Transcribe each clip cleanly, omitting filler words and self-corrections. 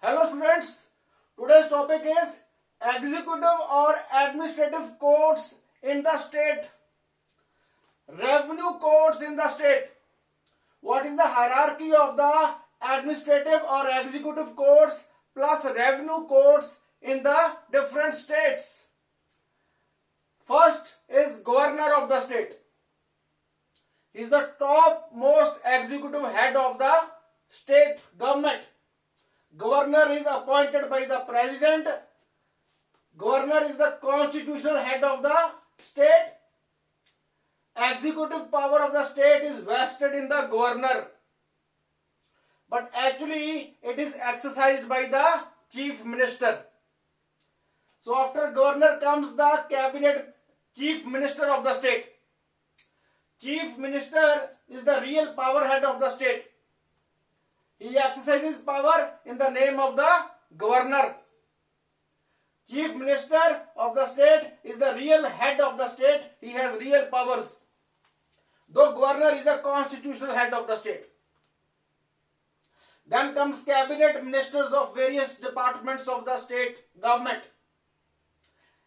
Hello students, today's topic is executive or administrative courts in the state. Revenue courts in the state. What is the hierarchy of the administrative or executive courts plus revenue courts in the different states? First is governor of the state. He is the topmost executive head of the state government. Governor is appointed by the president. Governor is the constitutional head of the state. Executive power of the state is vested in the governor. But actually it is exercised by the chief minister. So after governor comes the cabinet chief minister of the state. Chief minister is the real power head of the state. He exercises power in the name of the governor. Chief minister of the state is the real head of the state. He has real powers. Though governor is the constitutional head of the state. Then comes cabinet ministers of various departments of the state government.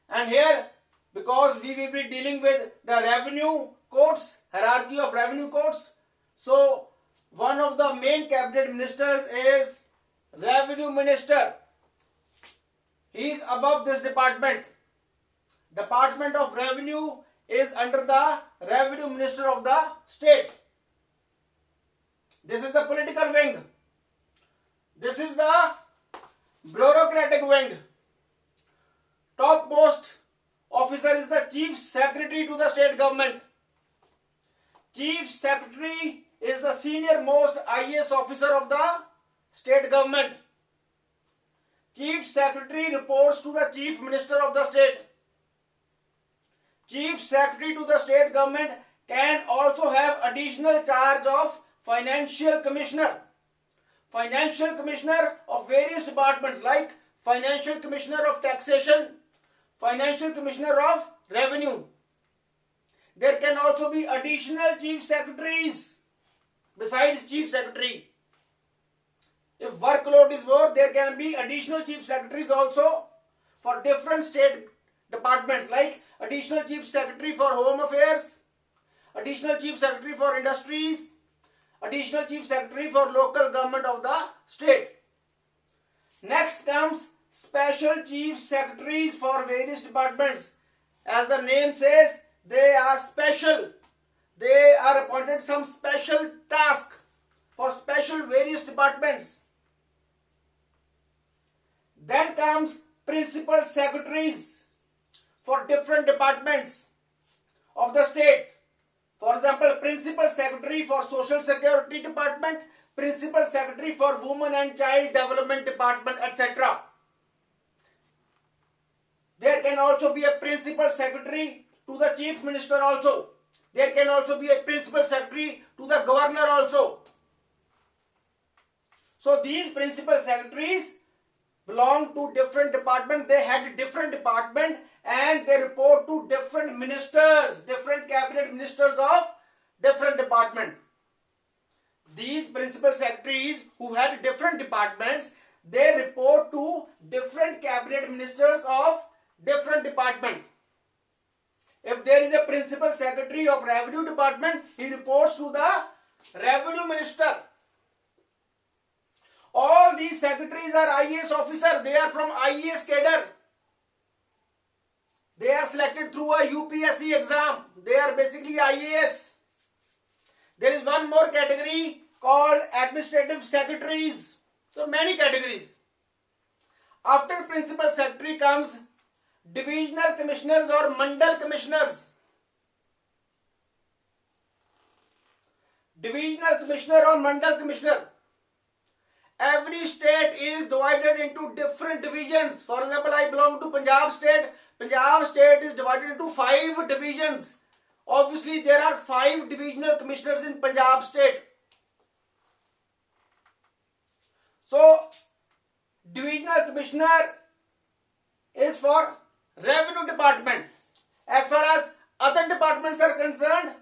And here, because we will be dealing with the revenue courts, hierarchy of revenue courts, so one of the main cabinet ministers is revenue minister. He is above this department. Department of revenue is under the revenue minister of the state. This is the political wing. This is the bureaucratic wing. Topmost officer is the chief secretary to the state government. Chief secretary is the senior most IAS officer of the state government. Chief secretary reports to the chief minister of the state. Chief secretary to the state government can also have additional charge of financial commissioner. Financial commissioner of various departments like financial commissioner of taxation, financial commissioner of revenue. There can also be additional chief secretaries besides chief secretary. If workload is more, there can be additional chief secretaries also for different state departments like additional chief secretary for home affairs, additional chief secretary for industries, additional chief secretary for local government of the state. Next comes special chief secretaries for various departments. As the name says, they are special. They are appointed some special task for special various departments. Then comes principal secretaries for different departments of the state. For example, principal secretary for social security department, principal secretary for women and child development department, etc. There can also be a principal secretary to the chief minister also. There can also be a principal secretary to the governor also. So these principal secretaries belong to different departments. They head different department and they report to different ministers, different cabinet ministers of different department. These principal secretaries who had different departments, they report to different cabinet ministers of different department. If there is a principal secretary of revenue department, he reports to the revenue minister. All these secretaries are IAS officers. They are from IAS cadre. They are selected through a UPSC exam. They are basically IAS. There is one more category called administrative secretaries. So many categories. After principal secretary comes divisional commissioners or mandal commissioners. Divisional commissioner or mandal commissioner. Every state is divided into different divisions. For example, I belong to Punjab state. Punjab state is divided into 5 divisions. Obviously, there are 5 divisional commissioners in Punjab state. So, divisional commissioner is for revenue department. As far as other departments are concerned,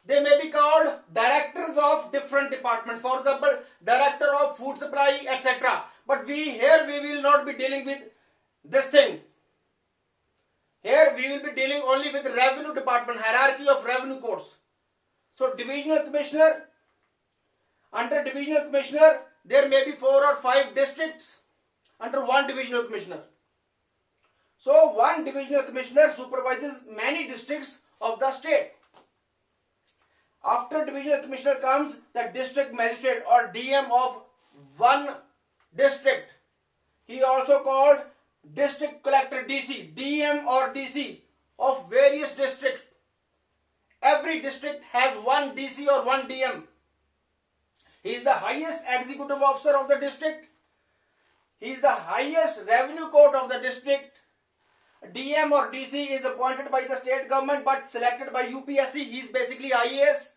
they may be called directors of different departments. For example, director of food supply, etc. But here we will not be dealing with this thing. Here we will be dealing only with revenue department, hierarchy of revenue courts. So divisional commissioner, under divisional commissioner, there may be 4 or 5 districts under one divisional commissioner. So one divisional commissioner supervises many districts of the state. After divisional commissioner comes the district magistrate or DM of one district. He also called district collector DC, DM or DC of various districts. Every district has one DC or one DM. He is the highest executive officer of the district. He is the highest revenue court of the district. DM or DC is appointed by the state government but selected by UPSC. He is basically IAS.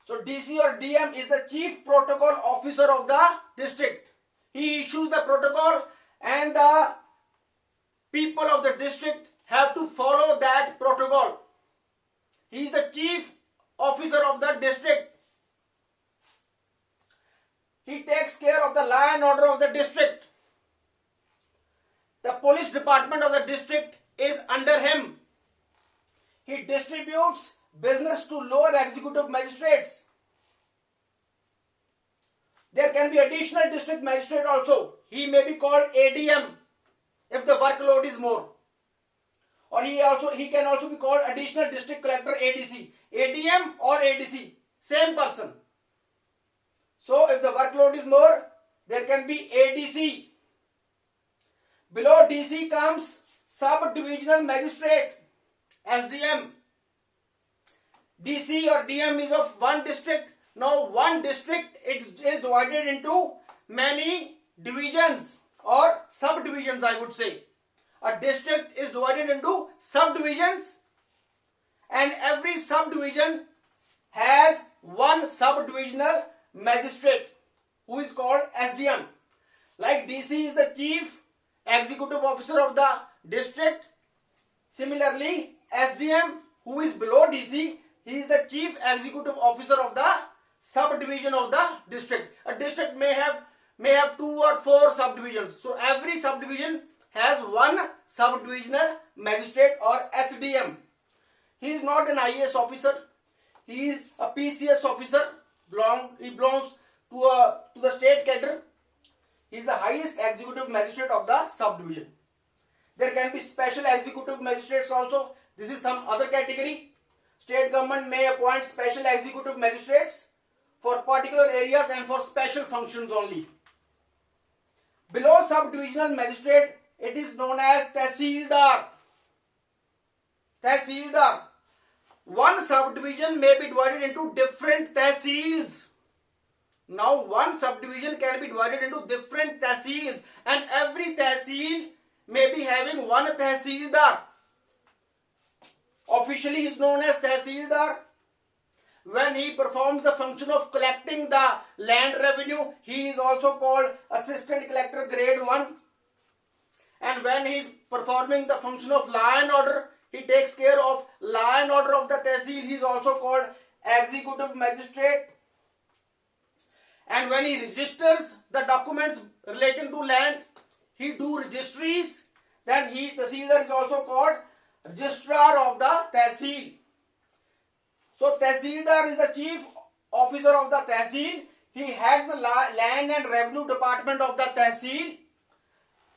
So DC or DM is the chief protocol officer of the district. He issues the protocol and the people of the district have to follow that protocol. He is the chief officer of the district. He takes care of the law and order of the district. The police department of the district is under him. He distributes business to lower executive magistrates. There can be additional district magistrate also. He may be called ADM if the workload is more. Or he can also be called additional district collector ADC. ADM or ADC, same person. So if the workload is more, there can be ADC. Below DC comes sub-divisional magistrate, SDM. DC or DM is of one district. Now one district is divided into many divisions or subdivisions, I would say. A district is divided into subdivisions and every subdivision has one subdivisional magistrate who is called SDM. Like DC is the chief executive officer of the district. Similarly, SDM, who is below DC, he is the chief executive officer of the subdivision of the district. A district may have 2 or 4 subdivisions. So every subdivision has one subdivisional magistrate or SDM. He is not an IAS officer. He is a PCS officer. He belongs to the state cadre. He is the highest executive magistrate of the subdivision. There can be special executive magistrates also. This is some other category. State government may appoint special executive magistrates for particular areas and for special functions only. Below subdivisional magistrate, it is known as Tehsildar. Tehsildar. One subdivision may be divided into different tehsils. Now one subdivision can be divided into different tehsils and every tehsil may be having one tehsildar. Officially he is known as Tehsildar. When he performs the function of collecting the land revenue, he is also called Assistant Collector Grade 1. And when he is performing the function of law and order, he takes care of law and order of the tehsil. He is also called Executive Magistrate. And when he registers the documents relating to land, he do registries. Then Tehsildar is also called Registrar of the Tehsil. So Tehsildar is the chief officer of the Tehsil. He heads the land and revenue department of the Tehsil.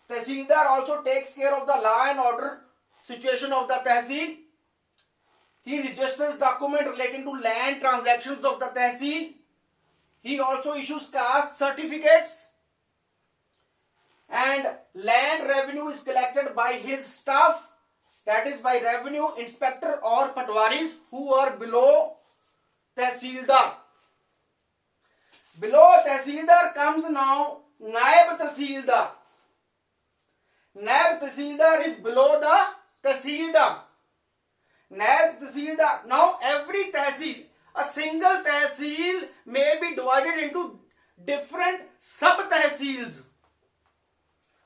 Tehsildar also takes care of the law and order situation of the Tehsil. He registers documents relating to land transactions of the Tehsil. He also issues caste certificates. And land revenue is collected by his staff, that is by revenue inspector or patwaris who are below Tehsildar. Below Tehsildar comes now Naib Tehsildar. Naib Tehsildar is below the Tehsildar. Naib Tehsildar. Now every Tehsil, a single Tehsil may be divided into different sub-Tehsils.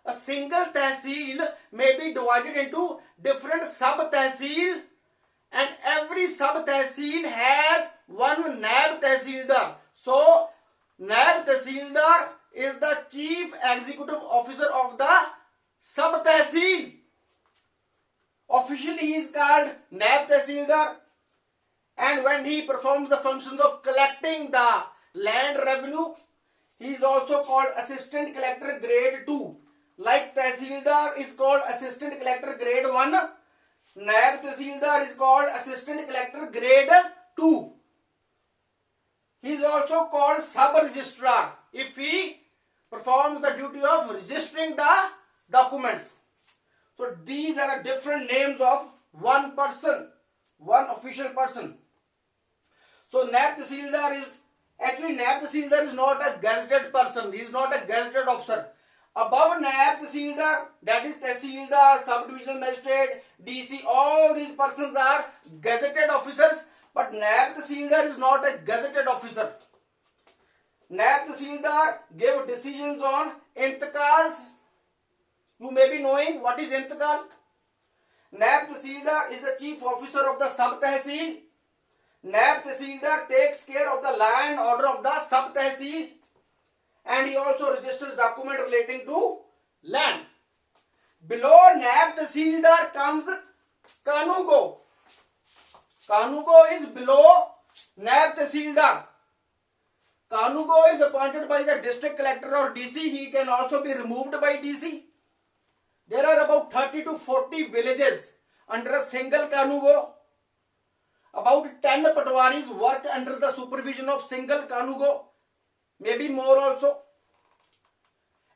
A single Tehsil may be divided into different sub-Tehsil and every sub-Tehsil has one Naib Tehsildar. So, Naib Tehsildar is the chief executive officer of the sub tehsil. Officially he is called Naib Tehsildar, and when he performs the functions of collecting the land revenue, he is also called Assistant Collector Grade 2. Like Tehsildar is called Assistant Collector Grade 1, Naib Tehsildar is called Assistant Collector Grade 2. He is also called Sub-Registrar if he performs the duty of registering the documents. So these are the different names of one person, one official person. So Naib Tehsildar is, actually Naib Tehsildar is not a gazetted person, he is not a gazetted officer. Above Naib Tehsildar, that is Tehsildar, Sub-Divisional Magistrate, DC, all these persons are gazetted officers, but Naib Tehsildar is not a gazetted officer. Naib Tehsildar gave decisions on intikals. You may be knowing what is intikal. Naib Tehsildar is the chief officer of the sub tehsil. Naib Tehsildar takes care of the land order of the sub tehsil, and he also registers document relating to land. Below Naib Tehsildar comes Kanugo. Kanugo is below Naib Tehsildar. Kanugo is appointed by the district collector or DC. He can also be removed by DC. There are about 30 to 40 villages under a single Kanugo. About 10 patwaris work under the supervision of single Kanugo, maybe more also.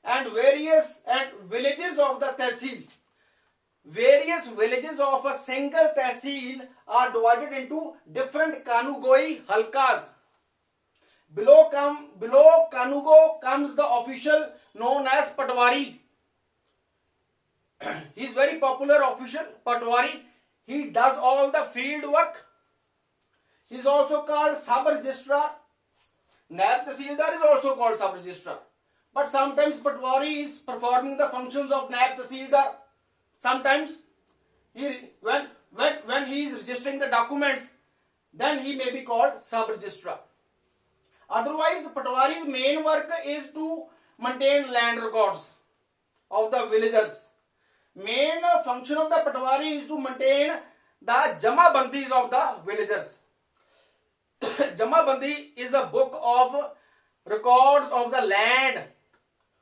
And various villages of the tehsil. Various villages of a single tehsil are divided into different Kanugoi halkas. Below Kanugo comes the official known as Patwari. He is very popular official, Patwari. He does all the field work. He is also called Sub-Registrar. Naib Tehsildar is also called Sub-Registrar. But sometimes Patwari is performing the functions of Naib Tehsildar. Sometimes when he is registering the documents, then he may be called Sub-Registrar. Otherwise, Patwari's main work is to maintain land records of the villagers. Main function of the Patwari is to maintain the Jama Bandis of the villagers. Jama Bandi is a book of records of the land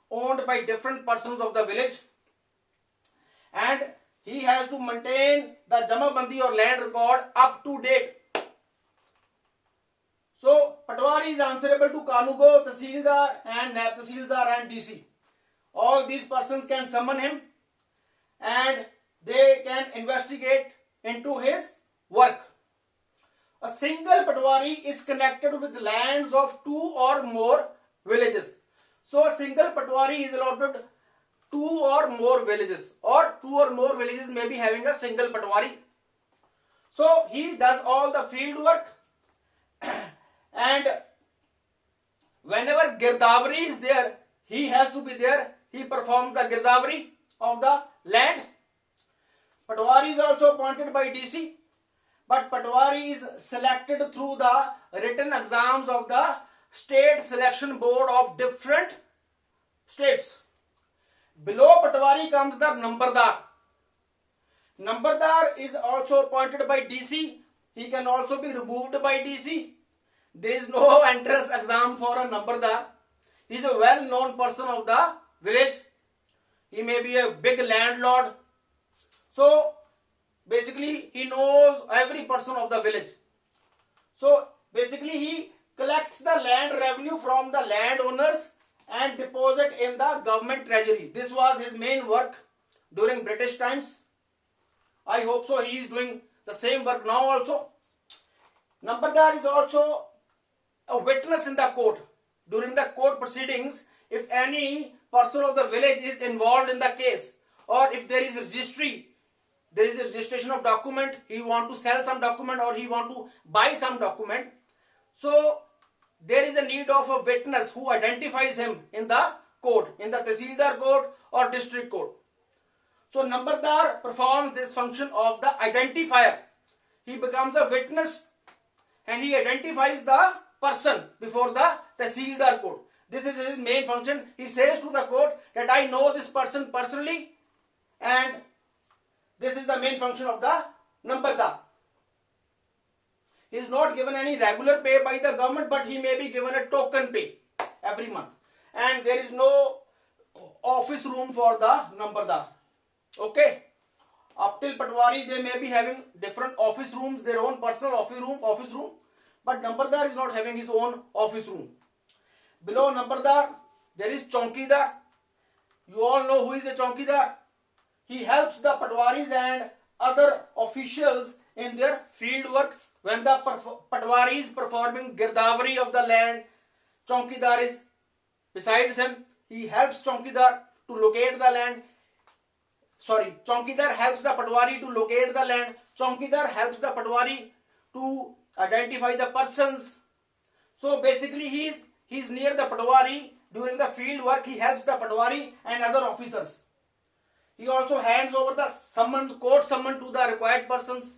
owned by different persons of the village, and he has to maintain the Jama Bandi or land record up to date. So Patwari is answerable to Kanugo, Tehsildar and Naib Tehsildar and DC. All these persons can summon him and they can investigate into his work. A single Patwari is connected with lands of 2 or more villages. So a single Patwari is allotted 2 or more villages, or 2 or more villages may be having a single Patwari. So he does all the field work and whenever Girdavari is there, he has to be there. He performs the Girdavari of the land. Patwari is also appointed by DC, but Patwari is selected through the written exams of the State Selection Board of different states. Below Patwari comes the Nambardar. Nambardar is also appointed by DC. He can also be removed by DC. There is no entrance exam for a Nambardar. He is a well-known person of the village. He may be a big landlord. So basically he knows every person of the village. So basically he collects the land revenue from the landowners and deposit in the government treasury. This was his main work during British times. I hope so he is doing the same work now also. Nambardar is also a witness in the court. During the court proceedings, if any person of the village is involved in the case, or if there is registry, there is a registration of document, he want to sell some document or he want to buy some document, so there is a need of a witness who identifies him in the court, in the Tehsildar court or district court. So Nambardar performs this function of the identifier. He becomes a witness and he identifies the person before the Tehsildar court. This is his main function. He says to the court that I know this person personally, and this is the main function of the nambardar. He is not given any regular pay by the government, but he may be given a token pay every month. And there is no office room for the nambardar. Okay. Up till Patwari, they may be having different office rooms, their own personal office room. But nambardar is not having his own office room. Below nambardar, there is chowkidar. You all know who is a chowkidar. He helps the Patwaris and other officials in their field work. When the Patwari is performing girdavari of the land, chowkidar is besides him. He helps chowkidar to locate the land. Chowkidar helps the Patwari to locate the land. Chowkidar helps the Patwari to identify the persons. So basically he is near the Patwari during the field work. He helps the Patwari and other officers. He also hands over the court summon to the required persons,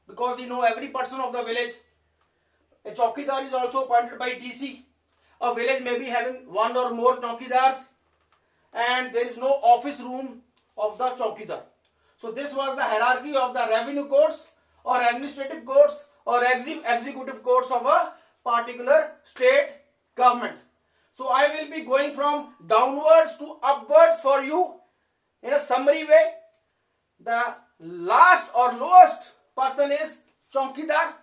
because he knows every person of the village. A chowkidar is also appointed by DC. A village may be having one or more chowkidars, and there is no office room of the chowkidar. So this was the hierarchy of the revenue courts or administrative courts or executive courts of a particular state government. So I will be going from downwards to upwards for you in a summary way. The last or lowest person is chowkidar.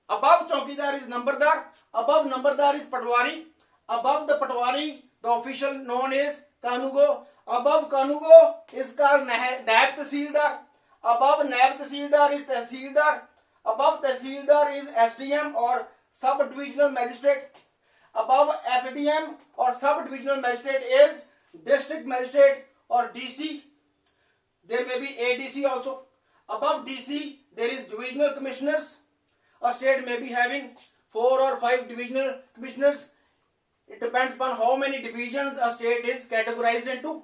Above chowkidar is nambardar. Above nambardar is Patwari. Above the Patwari, the official known as Kanugo. Above Kanugo is called Naib Tahsildar. Above Naib Tahsildar is Tahsildar. Above Tahsildar is SDM or Sub-Divisional Magistrate. Above SDM or Sub-Divisional Magistrate is District Magistrate or DC. There may be ADC also. Above DC, there is Divisional Commissioners. A state may be having 4 or 5 divisional commissioners. It depends upon how many divisions a state is categorized into.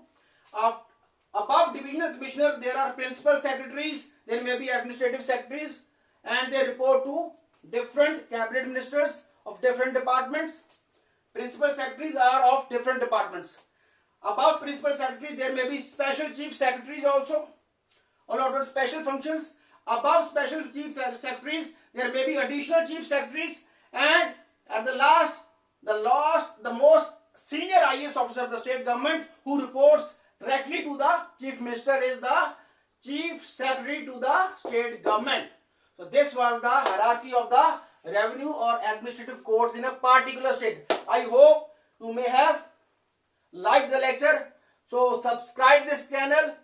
Above divisional commissioner, there are principal secretaries. There may be administrative secretaries, and they report to different cabinet ministers of different departments. Principal secretaries are of different departments. Above principal secretary, there may be special chief secretaries also, allotted special functions. Above special chief secretaries, there may be additional chief secretaries, and at the most senior IAS officer of the state government who reports directly to the chief minister is the chief secretary to the state government. So this was the hierarchy of the revenue or administrative courts in a particular state. I hope you may have liked the lecture. So subscribe this channel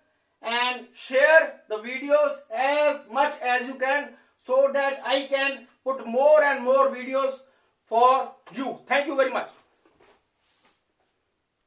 and share the videos as much as you can, so that I can put more and more videos for you. Thank you very much.